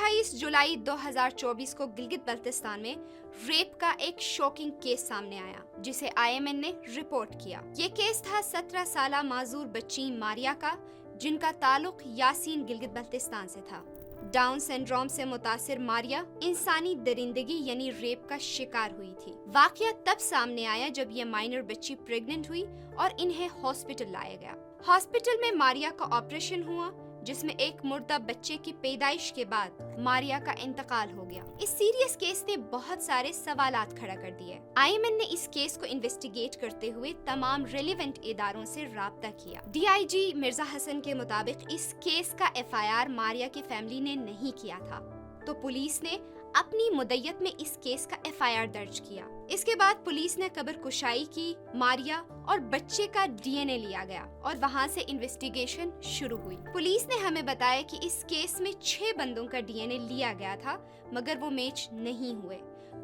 28 जुलाई 2024 को गिलगित बल्तिस्तान में रेप का एक शॉकिंग केस सामने आया, जिसे IMN ने रिपोर्ट किया। ये केस था 17 साला माजूर बच्ची मारिया का, जिनका ताल्लुक यासीन गिलगित बल्तिस्तान से था। डाउन सिंड्रोम से मुतासिर मारिया इंसानी दरिंदगी यानी रेप का शिकार हुई थी। वाकया तब सामने आया जब ये माइनर बच्ची प्रेग्नेंट हुई और इन्हें हॉस्पिटल लाया गया। हॉस्पिटल में मारिया का ऑपरेशन हुआ, जिसमें एक मुर्दा बच्चे की पैदाइश के बाद मारिया का इंतकाल हो गया। इस सीरियस केस ने बहुत सारे सवालात खड़ा कर दिए। IMN ने इस केस को इन्वेस्टिगेट करते हुए तमाम रेलेवेंट इदारों से राब्ता किया। DIG मिर्जा हसन के मुताबिक इस केस का FIR मारिया की फैमिली ने नहीं किया था, तो पुलिस ने अपनी मुद्दत में इस केस का FIR दर्ज किया। इसके बाद पुलिस ने कब्र कुशाई की, मारिया और बच्चे का DNA लिया गया और वहां से इन्वेस्टिगेशन शुरू हुई। पुलिस ने हमें बताया कि इस केस में 6 बंदों का DNA लिया गया था, मगर वो मैच नहीं हुए,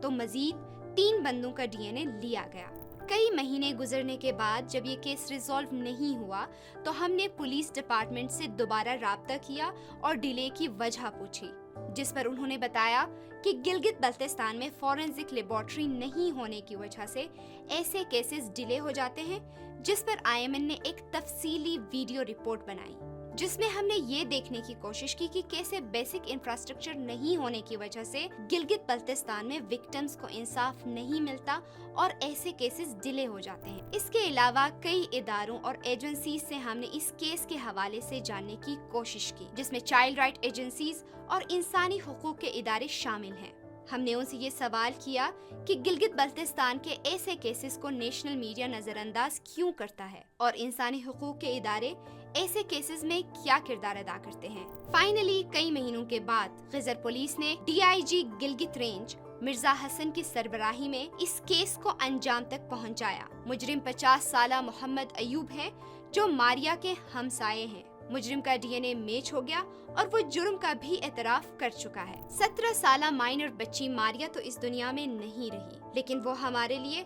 तो मजीद 3 बंदों का DNA लिया गया। कई महीने गुजरने के बाद जब ये केस रिजॉल्व नहीं हुआ, तो हमने पुलिस डिपार्टमेंट से दोबारा राब्ता किया और डिले की वजह पूछी, जिस पर उन्होंने बताया कि गिलगित बल्तिस्तान में फॉरेंसिक लेबोरेटरी नहीं होने की वजह से ऐसे केसेस डिले हो जाते हैं, जिस पर IMN ने एक तफसीली वीडियो रिपोर्ट बनाई, जिसमें हमने ये देखने की कोशिश की कि कैसे बेसिक इंफ्रास्ट्रक्चर नहीं होने की वजह से गिलगित बल्तिस्तान में विक्टिम्स को इंसाफ नहीं मिलता और ऐसे केसेस डिले हो जाते हैं। इसके अलावा कई इदारों और एजेंसीज से हमने इस केस के हवाले से जानने की कोशिश की, जिसमें चाइल्ड राइट एजेंसीज और इंसानी हुकूक के इदारे शामिल हैं। हमने उनसे ये सवाल किया कि गिलगित बल्तिस्तान के ऐसे केसेस को नेशनल मीडिया नजरअंदाज क्यों करता है और इंसानी हुकूक के इदारे ऐसे केसेस में क्या किरदार अदा करते हैं। फाइनली कई महीनों के बाद खिजर पुलिस ने DIG गिलगित रेंज मिर्जा हसन की सरबराही में इस केस को अंजाम तक पहुंचाया। मुजरिम 50 साला मोहम्मद अयूब है, जो मारिया के हमसाये हैं। मुजरिम का DNA मैच हो गया और वो जुर्म का भी एतराफ कर चुका है। 17 साला माइनर बच्ची मारिया तो इस दुनिया में नहीं रही, लेकिन वो हमारे लिए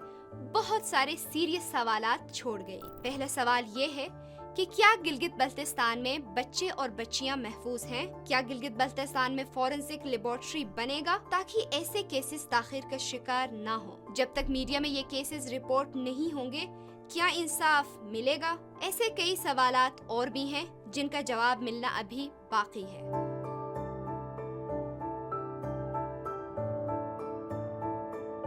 बहुत सारे सीरियस सवालात छोड़ गई। पहला सवाल ये है कि क्या गिलगित बल्तिस्तान में बच्चे और बच्चियां महफूज हैं? क्या गिलगित बल्तिस्तान में फॉरेंसिक लेबोरेटरी बनेगा ताकि ऐसे केसेस ताखिर का शिकार ना हो? जब तक मीडिया में ये केसेस रिपोर्ट नहीं होंगे, क्या इंसाफ मिलेगा? ऐसे कई सवालात और भी हैं जिनका जवाब मिलना अभी बाकी है।